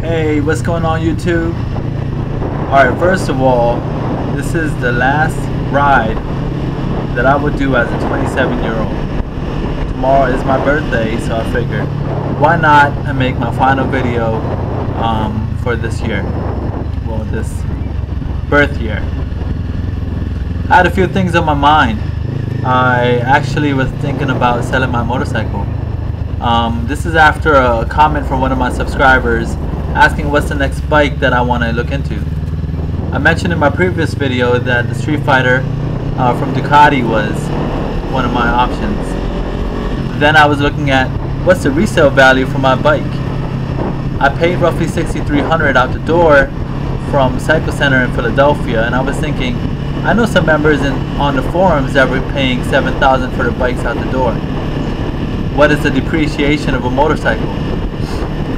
Hey, what's going on YouTube? Alright, first of all, this is the last ride that I would do as a 27-year-old. Tomorrow is my birthday, so I figured, why not and make my final video for this year. Well, this birth year. I had a few things on my mind. I actually was thinking about selling my motorcycle. This is after a comment from one of my subscribers asking what's the next bike that I want to look into. I mentioned in my previous video that the Street Fighter from Ducati was one of my options. Then I was looking at what's the resale value for my bike. I paid roughly $6,300 out the door from Cycle Center in Philadelphia, and I was thinking, I know some members on the forums that were paying $7,000 for their bikes out the door. What is the depreciation of a motorcycle?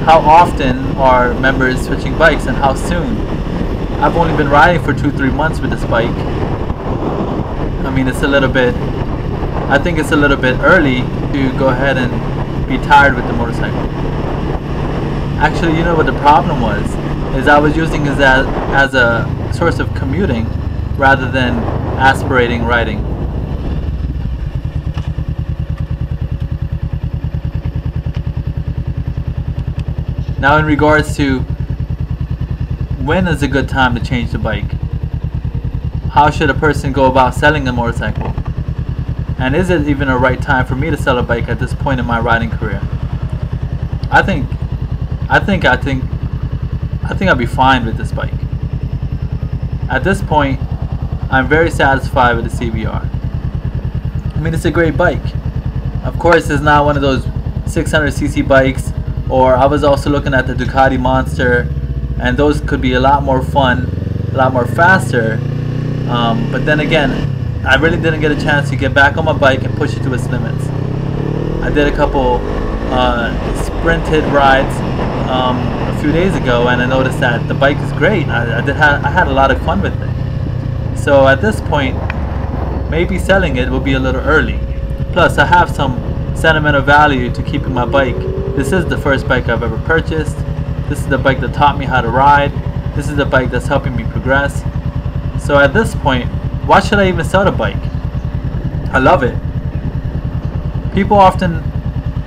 How often are members switching bikes, and how soon? I've only been riding for 2-3 months with this bike. I mean, it's a little bit, I think it's a little bit early to go ahead and be tired with the motorcycle. Actually, you know what the problem was? Is I was using it as a source of commuting rather than aspirating riding. Now, in regards to when is a good time to change the bike, how should a person go about selling a motorcycle, and is it even a right time for me to sell a bike at this point in my riding career? I think I'll be fine with this bike. At this point, I'm very satisfied with the CBR. I mean, it's a great bike. Of course, it's not one of those 600cc bikes. Or I was also looking at the Ducati Monster, and those could be a lot more fun, a lot more faster. But then again, I really didn't get a chance to get back on my bike and push it to its limits. I did a couple sprinted rides a few days ago, and I noticed that the bike is great. I had a lot of fun with it. So at this point, maybe selling it will be a little early. Plus, I have some sentimental value to keeping my bike. This is the first bike I've ever purchased. This is the bike that taught me how to ride. This is the bike that's helping me progress. So at this point, why should I even sell the bike? I love it. People often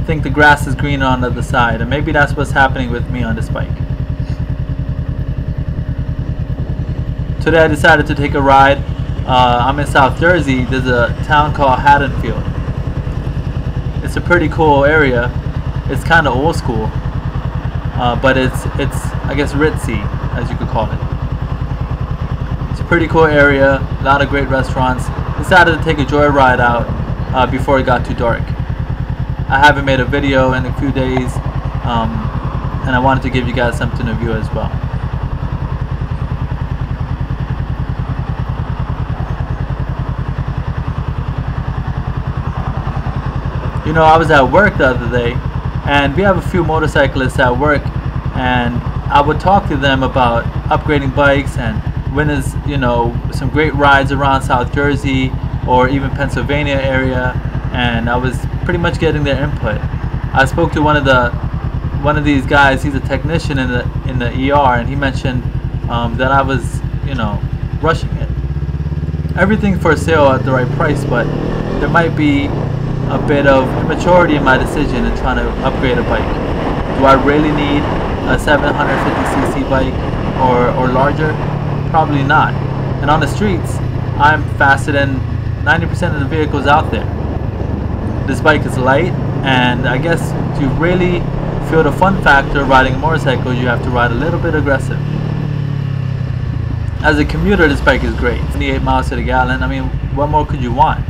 think the grass is greener on the other side, and maybe that's what's happening with me on this bike. Today I decided to take a ride. I'm in South Jersey. There's a town called Haddonfield. It's a pretty cool area. It's kind of old school, but it's I guess ritzy, as you could call it. It's a pretty cool area, a lot of great restaurants. Decided to take a joyride out before it got too dark. I haven't made a video in a few days, and I wanted to give you guys something to view as well. You know, I was at work the other day, and we have a few motorcyclists at work, and I would talk to them about upgrading bikes and when is, you know, some great rides around South Jersey or even Pennsylvania area, and I was pretty much getting their input. I spoke to one of these guys. He's a technician in the ER, and he mentioned that I was, you know, rushing it. Everything for sale at the right price, but there might be a bit of immaturity in my decision in trying to upgrade a bike. Do I really need a 750cc bike or larger? Probably not. And on the streets, I'm faster than 90% of the vehicles out there. This bike is light, and I guess to really feel the fun factor of riding a motorcycle, you have to ride a little bit aggressive. As a commuter, this bike is great. 28 miles to the gallon. I mean, what more could you want?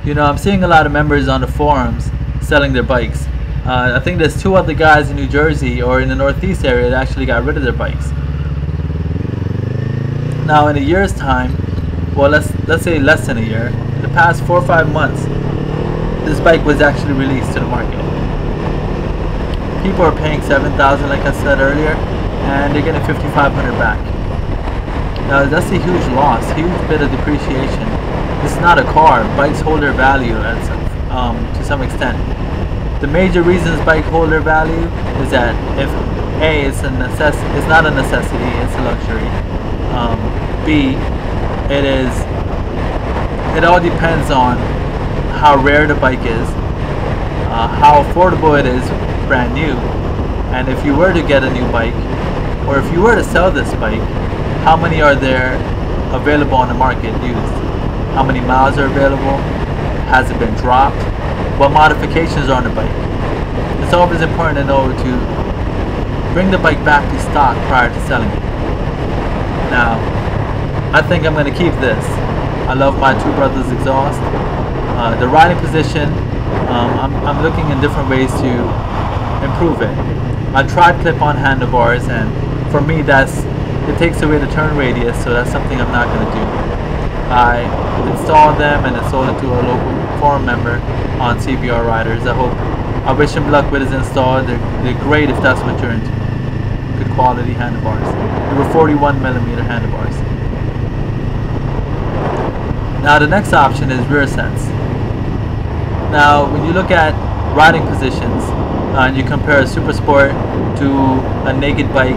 You know, I'm seeing a lot of members on the forums selling their bikes. I think there's 2 other guys in New Jersey or in the Northeast area that actually got rid of their bikes. Now, in a year's time, well, let's say less than a year, in the past 4 or 5 months, this bike was actually released to the market. People are paying $7,000, like I said earlier, and they're getting $5,500 back. Now, that's a huge loss, huge bit of depreciation. This is not a car. Bikes hold their value at to some extent. The major reasons bike hold their value is that if A, it's not a necessity, it's a luxury. B, it all depends on how rare the bike is, how affordable it is brand new, and if you were to get a new bike, or if you were to sell this bike, how many are there available on the market used? How many miles are available? Has it been dropped? What modifications are on the bike? It's always important to know to bring the bike back to stock prior to selling it. Now, I think I'm going to keep this. I love my Two Brothers exhaust. The riding position, I'm looking in different ways to improve it. I tried clip-on handlebars, and for me it takes away the turn radius, so that's something I'm not going to do. I installed them and installed it to a local forum member on CBR riders. I wish him luck with his install. They're great if that's what you're into. Good quality handlebars. They were 41mm handlebars. Now the next option is rear sets. Now when you look at riding positions and you compare a Super Sport to a naked bike,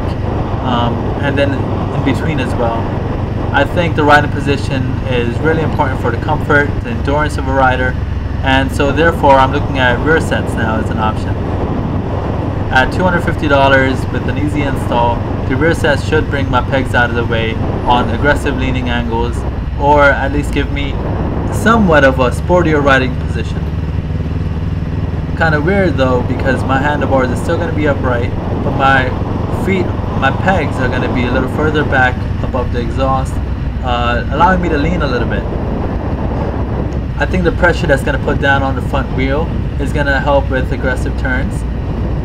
and then in between as well, I think the riding position is really important for the comfort, the endurance of a rider, and so therefore I'm looking at rear sets now as an option. At $250 with an easy install, the rear sets should bring my pegs out of the way on aggressive leaning angles, or at least give me somewhat of a sportier riding position. Kind of weird though, because my handlebars are still going to be upright, but my pegs are going to be a little further back above the exhaust, allowing me to lean a little bit. I think the pressure that's going to put down on the front wheel is going to help with aggressive turns,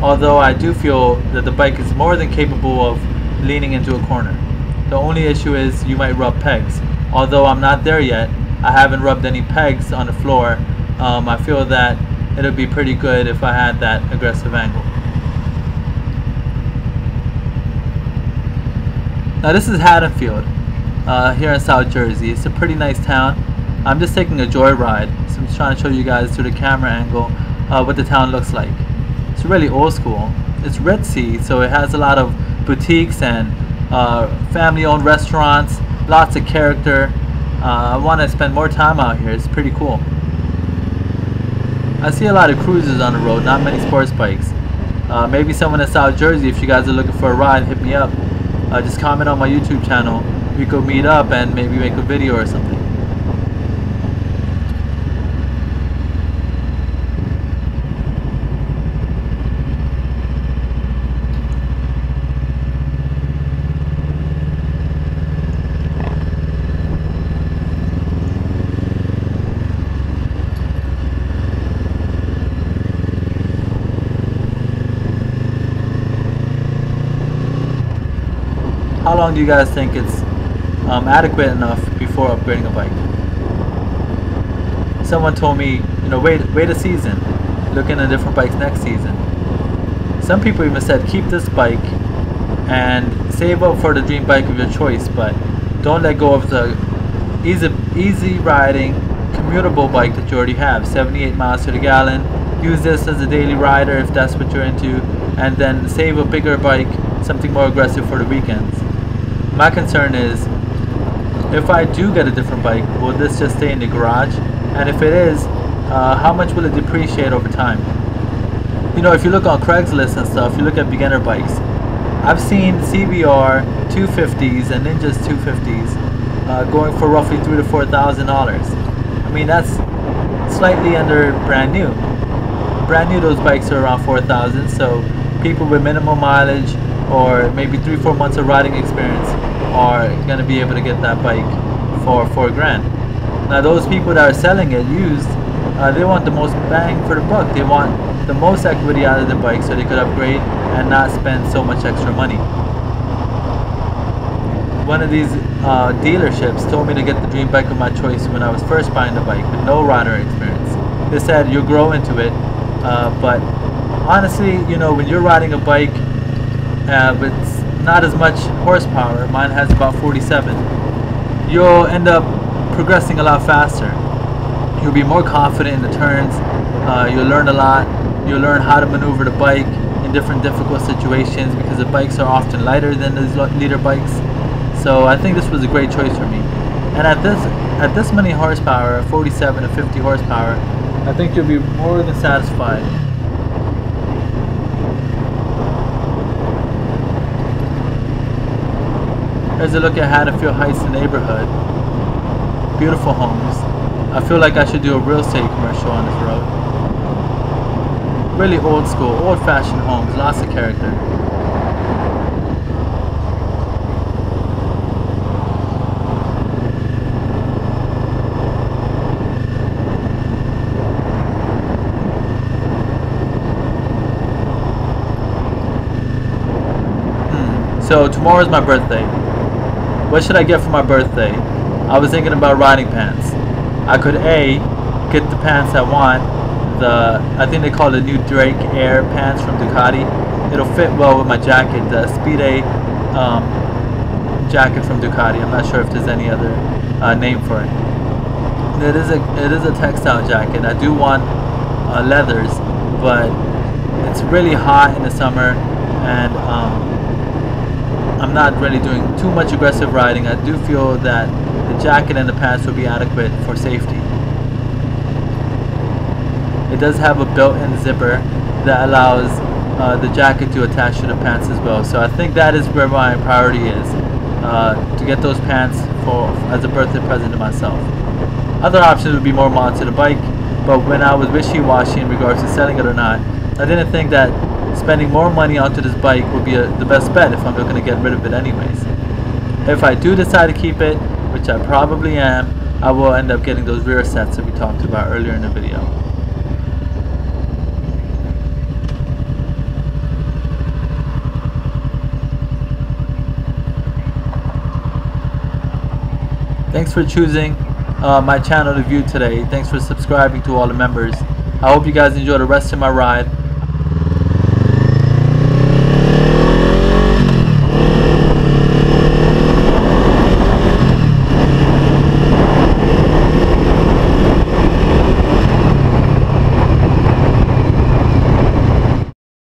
although I do feel that the bike is more than capable of leaning into a corner. The only issue is you might rub pegs. Although I'm not there yet, I haven't rubbed any pegs on the floor. I feel that it would be pretty good if I had that aggressive angle. Now this is Haddonfield, here in South Jersey. It's a pretty nice town. I'm just taking a joyride, so I'm just trying to show you guys through the camera angle what the town looks like. It's really old school. It's ritzy, so it has a lot of boutiques and family-owned restaurants, lots of character. I want to spend more time out here. It's pretty cool. I see a lot of cruisers on the road, not many sports bikes. Maybe someone in South Jersey, if you guys are looking for a ride, hit me up. Just comment on my YouTube channel. We could meet up and maybe make a video or something. How long do you guys think it's adequate enough before upgrading a bike? Someone told me, wait a season, look into different bikes next season. Some people even said keep this bike and save up for the dream bike of your choice, but don't let go of the easy riding, commutable bike that you already have, 78 miles to the gallon. Use this as a daily rider if that's what you're into, and then save a bigger bike, something more aggressive for the weekends. My concern is, if I do get a different bike, will this just stay in the garage? And if it is, how much will it depreciate over time? If you look on Craigslist and stuff, you look at beginner bikes. I've seen CBR 250s and Ninjas 250s going for roughly $3,000 to $4,000. I mean, that's slightly under brand new. Brand new, those bikes are around $4,000. So people with minimal mileage or maybe 3-4 months of riding experience are going to be able to get that bike for $4,000. Now those people that are selling it used, they want the most bang for the buck. They want the most equity out of the bike so they could upgrade and not spend so much extra money. One of these dealerships told me to get the dream bike of my choice when I was first buying the bike with no rider experience. They said you'll grow into it, but honestly, when you're riding a bike with not as much horsepower, mine has about 47, you'll end up progressing a lot faster. You'll be more confident in the turns, You'll learn a lot. You'll learn how to maneuver the bike in different difficult situations, because the bikes are often lighter than these leader bikes. So I think this was a great choice for me. And at this many horsepower, 47 to 50 horsepower, I think you'll be more than satisfied. Here's a look at Haddonfield Heights, the neighborhood. Beautiful homes. I feel like I should do a real estate commercial on this road. Really old school, old-fashioned homes, lots of character. So tomorrow's my birthday. What should I get for my birthday? I was thinking about riding pants. I could A, get the pants I want. I think they call it the new Drake Air pants from Ducati. It'll fit well with my jacket, the Speed A jacket from Ducati. I'm not sure if there's any other name for it. It is a textile jacket. I do want leathers, but it's really hot in the summer, and I'm not really doing too much aggressive riding. I do feel that the jacket and the pants will be adequate for safety. It does have a built-in zipper that allows the jacket to attach to the pants as well. So I think that is where my priority is, to get those pants as a birthday present to myself. Other options would be more mods to the bike, but when I was wishy-washy in regards to selling it or not, I didn't think that spending more money onto this bike would be the best bet if I'm going to get rid of it anyways. If I do decide to keep it, which I probably am, I will end up getting those rear sets that we talked about earlier in the video. Thanks for choosing my channel to view today. Thanks for subscribing to all the members. I hope you guys enjoy the rest of my ride.